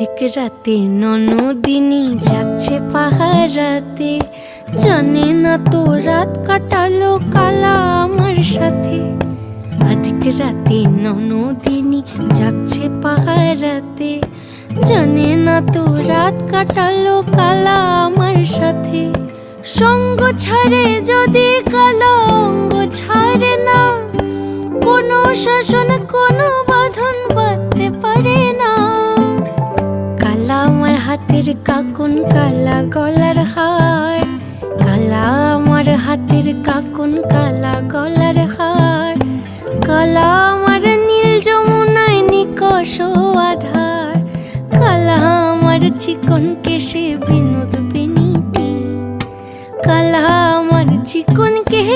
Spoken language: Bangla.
অধিক রাতে ননদিনী যাচ্ছে পাহারাতে, জানে না তো রাত কাটালো কালা আমার সাথে। অধিক রাতে ননদিনী যাচ্ছে পাহারাতে, জানে না তো রাত কাটালো কালা আমার সাথে। সঙ্গ ছাড়ে যদি কালা অঙ্গ ছাড়ে না, কোনো শাসন কোনো বাঁধন বাঁধতে পারে না। কালা আমার হাতের কাকুন কালা গলার হার, কালা আমার হাতের কাকুন কালা গলার হার। কালা আমার নীল যমুনায় নিকষ আধার, কালা আমার চিকন কেশে বিনোদ বিনীতি। কালা আমার চিকন কেশ